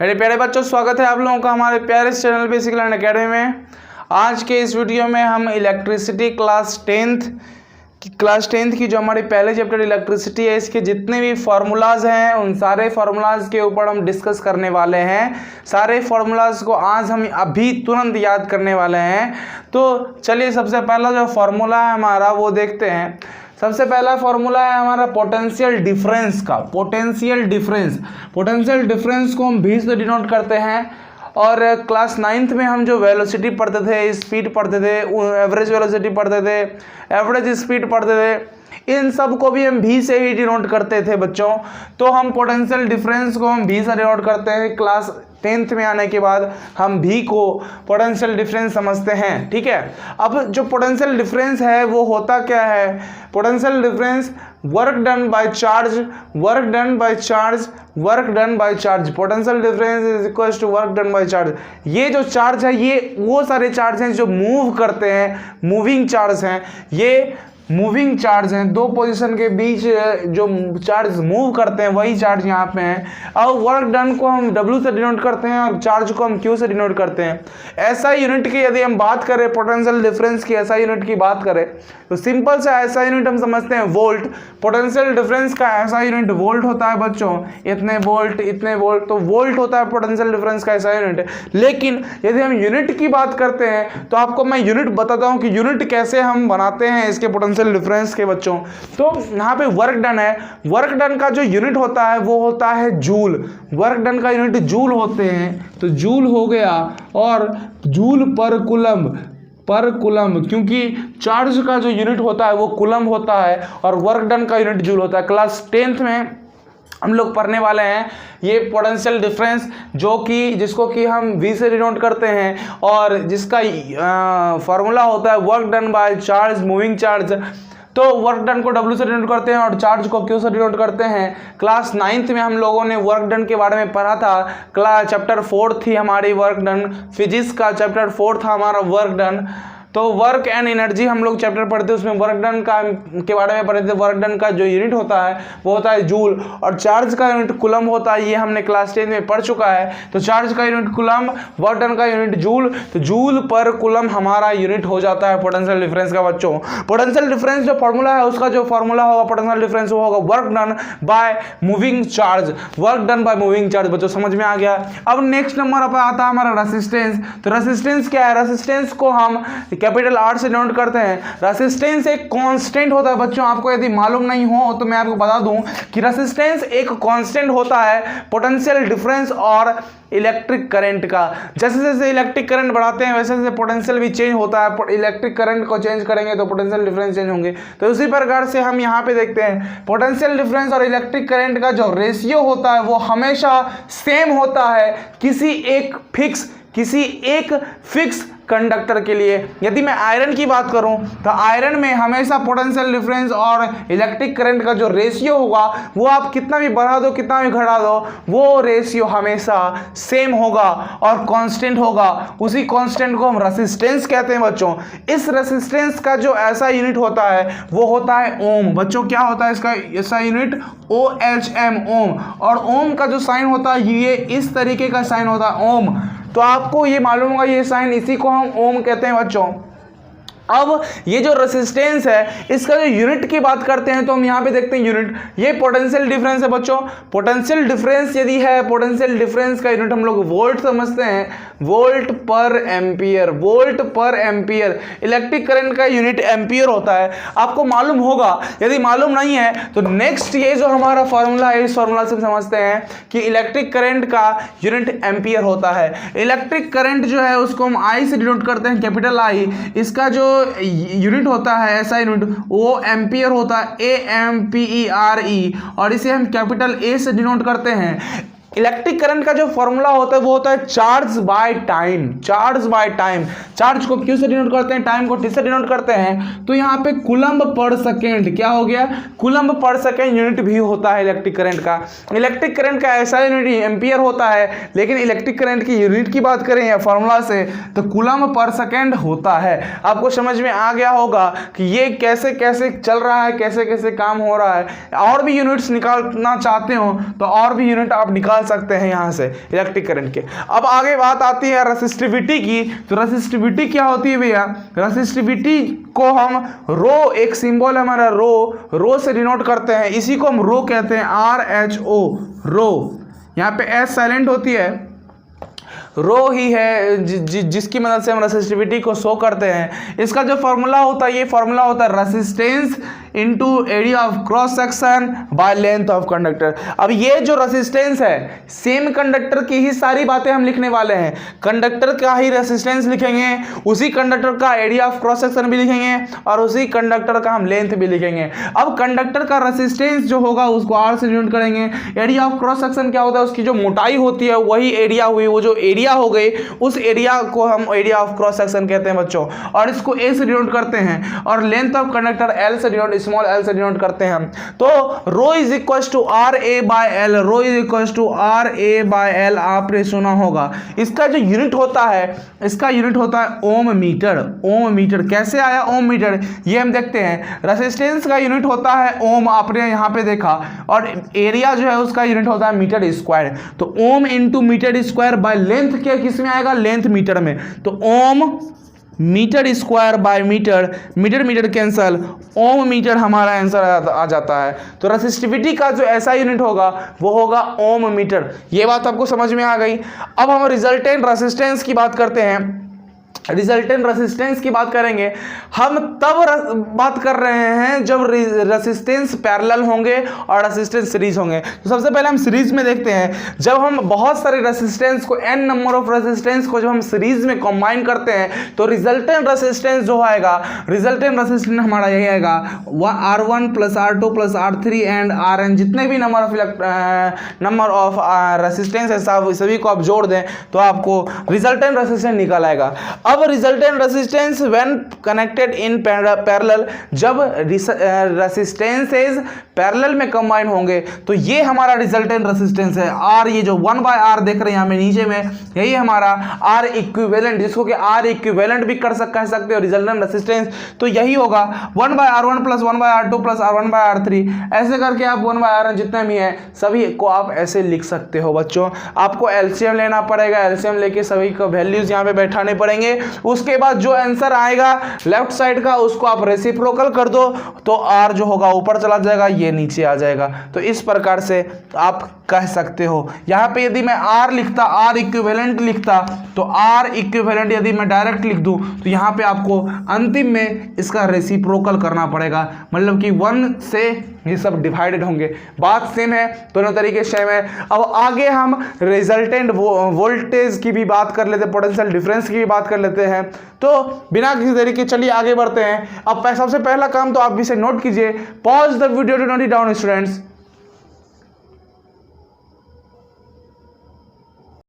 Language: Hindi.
मेरे प्यारे बच्चों, स्वागत है आप लोगों का हमारे प्यारे चैनल बेसिक लर्न अकेडमी में। आज के इस वीडियो में हम इलेक्ट्रिसिटी क्लास टेंथ की जो हमारी पहले चैप्टर इलेक्ट्रिसिटी है, इसके जितने भी फार्मूलाज हैं उन सारे फार्मूलाज के ऊपर हम डिस्कस करने वाले हैं। सारे फार्मूलाज को आज हम अभी तुरंत याद करने वाले हैं। तो चलिए, सबसे पहला जो फार्मूला है हमारा वो देखते हैं। सबसे पहला फार्मूला है हमारा पोटेंशियल डिफरेंस का। पोटेंशियल डिफरेंस को हम भी से डिनोट करते हैं। और क्लास 9th में हम जो वेलोसिटी पढ़ते थे, स्पीड पढ़ते थे, एवरेज वेलोसिटी पढ़ते थे, एवरेज स्पीड पढ़ते थे, इन सब को भी हम भी से ही डिनोट करते थे बच्चों। तो हम पोटेंशियल डिफरेंस को हम भी से डिनोट करते हैं। क्लास 10th में आने के बाद हम भी को पोटेंशियल डिफरेंस समझते हैं। ठीक है, अब जो पोटेंशियल डिफरेंस है वो होता क्या है? Potential difference work done by charge, potential difference is equal to work done by charge. ये जो चार्ज है, ये वो सारे चार्ज हैं जो मूव करते हैं, मूविंग चार्ज हैं। ये मूविंग चार्ज हैं, दो पोजीशन के बीच जो चार्ज मूव करते हैं वही चार्ज यहाँ पे हैं। और वर्क डन को हम W से डिनोट करते हैं और चार्ज को हम Q से डिनोट करते हैं। ऐसा यूनिट की यदि हम बात करें, पोटेंशियल डिफरेंस की ऐसा यूनिट की बात करें तो सिंपल सा ऐसा यूनिट हम समझते हैं वोल्ट। पोटेंशियल डिफरेंस का ऐसा यूनिट वोल्ट होता है बच्चों, इतने वोल्ट, तो वोल्ट होता है पोटेंशियल डिफरेंस का ऐसा यूनिट। लेकिन यदि हम यूनिट की बात करते हैं तो आपको मैं यूनिट बताता हूँ कि यूनिट कैसे हम बनाते हैं इसके पोटेंशियल डिफरेंस के बच्चों। तो यहाँ पे वर्क डन है, वर्क डन का जो यूनिट होता है वो होता है जूल। वर्क डन का यूनिट जूल होते हैं, तो जूल हो गया। और जूल पर कुलम, क्योंकि चार्ज का जो यूनिट होता है वो कुलम होता है और वर्क डन का यूनिट जूल होता है। क्लास 10th में हम लोग पढ़ने वाले हैं ये पोटेंशियल डिफरेंस, जिसको कि हम V से डिनोट करते हैं और जिसका फार्मूला होता है work done by charge, moving charge. तो वर्क डन को W से डिनोट करते हैं और चार्ज को Q से डिनोट करते हैं। क्लास 9th में हम लोगों ने वर्क डन के बारे में पढ़ा था। चैप्टर 4 थी हमारी वर्क डन, फिजिक्स का चैप्टर 4 था हमारा वर्क डन। तो वर्क एंड एनर्जी हम लोग चैप्टर पढ़ते हैं, उसमें वर्क डन के बारे में पढ़े थे। वर्क डन का जो यूनिट होता है वो होता है जूल और चार्ज का यूनिट कुलम होता है। ये हमने क्लास 10 में पढ़ चुका है। तो चार्ज का यूनिट कुलम, वर्क डन का यूनिट जूल, तो जूल पर कुलम हमारा यूनिट हो जाता है पोटेंशियल डिफरेंस का बच्चों। पोटेंशियल डिफरेंस जो फॉर्मूला है उसका जो फॉर्मूला होगा पोटेंशियल डिफरेंस वो होगा work done by moving charge, बच्चों समझ में आ गया। अब नेक्स्ट नंबर पर आता है हमारा रेसिस्टेंस। तो रेसिस्टेंस क्या है? रेसिस्टेंस को हम कैपिटल R से डिनोट करते हैं। रेसिस्टेंस एक कांस्टेंट होता है बच्चों। आपको यदि मालूम नहीं हो तो मैं आपको बता दूं कि रेसिस्टेंस एक कांस्टेंट होता है पोटेंशियल डिफरेंस और इलेक्ट्रिक करंट का। जैसे जैसे इलेक्ट्रिक करंट बढ़ाते हैं वैसे वैसे पोटेंशियल भी चेंज होता है। इलेक्ट्रिक करंट को चेंज करेंगे तो पोटेंशियल डिफरेंस चेंज होंगे। तो उसी प्रकार से हम यहाँ पे देखते हैं पोटेंशियल डिफरेंस और इलेक्ट्रिक करंट का जो रेशियो होता है वो हमेशा सेम होता है किसी एक फिक्स कंडक्टर के लिए। यदि मैं आयरन की बात करूं तो आयरन में हमेशा पोटेंशियल डिफरेंस और इलेक्ट्रिक करंट का जो रेशियो होगा वो आप कितना भी बढ़ा दो, कितना भी घटा दो, वो रेशियो हमेशा सेम होगा और कांस्टेंट होगा। उसी कांस्टेंट को हम रेसिस्टेंस कहते हैं बच्चों। इस रेसिस्टेंस का जो ऐसा यूनिट होता है वो होता है ओम। बच्चों क्या होता है इसका ऐसा यूनिट? OHM, ओम। और ओम का जो साइन होता है ये इस तरीके का साइन होता है, ओम। तो आपको ये मालूम होगा ये साइन, इसी को हम ओम कहते हैं बच्चों। अब ये जो रेसिस्टेंस है इसका जो यूनिट की बात करते हैं तो हम यहाँ पे देखते हैं यूनिट, ये पोटेंशियल डिफरेंस है बच्चों। पोटेंशियल डिफरेंस यदि है, पोटेंशियल डिफरेंस का यूनिट हम लोग वोल्ट समझते हैं, वोल्ट पर एम्पियर। इलेक्ट्रिक करंट का यूनिट एम्पियर होता है, आपको मालूम होगा। यदि मालूम नहीं है तो नेक्स्ट ये जो हमारा फॉर्मूला है इस फॉर्मूला से समझते हैं कि इलेक्ट्रिक करंट का यूनिट एम्पियर होता है। इलेक्ट्रिक करंट जो है उसको हम I से डिनोट करते हैं, कैपिटल I। इसका जो यूनिट होता है ऐसा यूनिट वो एम्पियर होता है, AMPERE, और इसे हम कैपिटल A से डिनोट करते हैं। इलेक्ट्रिक करंट का जो फॉर्मूला होता है वो होता है चार्ज बाय टाइम। चार्ज को Q से डिनोट करते हैं, टाइम को T से डिनोट करते हैं। तो यहाँ पे कूलम्ब पर सेकेंड क्या हो गया? कूलम्ब पर सेकेंड यूनिट भी होता है इलेक्ट्रिक करंट का। इलेक्ट्रिक करंट का ऐसा यूनिट एम्पियर होता है, लेकिन इलेक्ट्रिक करंट की यूनिट की बात करें या फॉर्मूला से तो कूलम्ब पर सेकेंड होता है। आपको समझ में आ गया होगा कि ये कैसे कैसे चल रहा है, कैसे कैसे काम हो रहा है। और भी यूनिट्स निकालना चाहते हो तो और भी यूनिट आप निकाल निकाल सकते हैं यहाँ से इलेक्ट्रिक करंट के। अब आगे बात आती है रेसिस्टिविटी की। तो रेसिस्टिविटी क्या होती है भैया, रेसिस्टिविटी को हम रो, एक सिंबल है हमारा रो से डिनोट करते हैं, इसी को हम रो कहते हैं, RHO रो। यहाँ पे एस साइलेंट होती है, रो ही है जिसकी मदद से हम रेसिस्टिविटी को शो करते हैं। इसका जो फॉर्मूला होता है, ये फॉर्मूला होता है resistance into area of cross section by length of conductor. अब ये जो रेसिस्टेंस है, सेम कंडक्टर की ही सारी बातें हम लिखने वाले हैं। कंडक्टर का ही रेसिस्टेंस लिखेंगे, उसी कंडक्टर का एरिया ऑफ क्रॉस सेक्शन भी लिखेंगे और उसी कंडक्टर का हम लेंथ भी लिखेंगे। अब कंडक्टर का रेसिस्टेंस जो होगा उसको R से डिनोट करेंगे। एरिया ऑफ क्रॉस सेक्शन क्या होता है, उसकी जो मोटाई होती है वही एरिया हुई, वो जो एरिया हो गई उस एरिया को हम एरिया ऑफ क्रॉस सेक्शन कहते हैं बच्चों, और इसको A से डिनोट करते हैं, और लेंथ ऑफ कंडक्टर L से डिनोट, स्मॉल l से डिनोट करते हैं हम। तो rho is equal to RA by L, rho is equal to RA by L आपने सुना होगा। इसका जो यूनिट होता है, इसका यूनिट होता है ओम मीटर। ओम मीटर कैसे आया ओम मीटर, ये हम देखते हैं। रेसिस्टेंस का यूनिट होता है ओम, आपने यहाँ पे देखा, और एरिया जो है उसका यूनिट होता है मीटर स्क्वायर। तो ohm into metre square by length क्या किस में आएगा, लेंथ मीटर में। तो ohm metre square by metre, metre metre cancel, ohm metre हमारा आंसर आ जाता है। तो रेसिस्टिविटी का जो ऐसा यूनिट होगा वो होगा ओम मीटर। ये बात आपको समझ में आ गई। अब हम रिजल्टेंट रेसिस्टेंस की बात करते हैं। रिजल्टेंट रेसिस्टेंस की बात करेंगे हम, तब बात कर रहे हैं जब रेसिस्टेंस पैरेलल होंगे और रेसिस्टेंस सीरीज होंगे। तो सबसे पहले हम सीरीज में देखते हैं। जब हम बहुत सारे रेसिस्टेंस को, n नंबर ऑफ रेसिस्टेंस को जब हम सीरीज में कंबाइन करते हैं तो रिजल्टेंट रेसिस्टेंस जो आएगा, रिजल्टेंट रेसिस्टेंस हमारा यही आएगा, R1 plus R2 plus R3 and Rn, जितने भी नंबर ऑफ रेसिस्टेंस है सभी को आप जोड़ दें तो आपको रिजल्टेंट रेसिस्टेंस निकल आएगा। अब resultant resistance when connected in parallel, जब रेसिस्टेंसेस पैरेलल में कंबाइन होंगे तो ये हमारा रिजल्टेंट रेसिस्टेंस है। R, ये जो 1/R देख रहे हैं यहाँ में नीचे में, यही हमारा R इक्विवेलेंट, जिसको कि R इक्विवेलेंट भी कह सकते हो रिजल्टेंट रेसिस्टेंस। तो यही होगा 1/R1 plus 1/R2 plus R1/R3, ऐसे करके आप 1/R जितने भी हैं सभी को आप ऐसे लिख सकते हो बच्चों। आपको एलसीएम लेना पड़ेगा, एलसीएम लेके सभी को वैल्यूज यहाँ पे बैठाने पड़ेंगे। उसके बाद जो आंसर आएगा लेफ्ट साइड का उसको आप रेसिप्रोकल कर दो तो R जो होगा ऊपर चला जाएगा, ये नीचे आ जाएगा। तो इस प्रकार से आप कह सकते हो। यहाँ पे यदि मैं R लिखता, R इक्विवेलेंट लिखता, तो R इक्विवेलेंट यदि मैं डायरेक्ट लिख दूं तो यहाँ पे आपको अंतिम में इसका रेसिप्रोकल करना पड़ेगा, मतलब कि 1 से ये सब डिवाइडेड होंगे। बात सेम है, दोनों तरीके सेम है। अब आगे हम रिजल्टेंट वोल्टेज की भी बात कर लेते हैं, पोटेंशियल डिफरेंस की भी बात कर लेते हैं। तो बिना किसी देरी के चलिए आगे बढ़ते हैं। अब सबसे पहला काम तो आप इसे नोट कीजिए, pause the video to note it down students.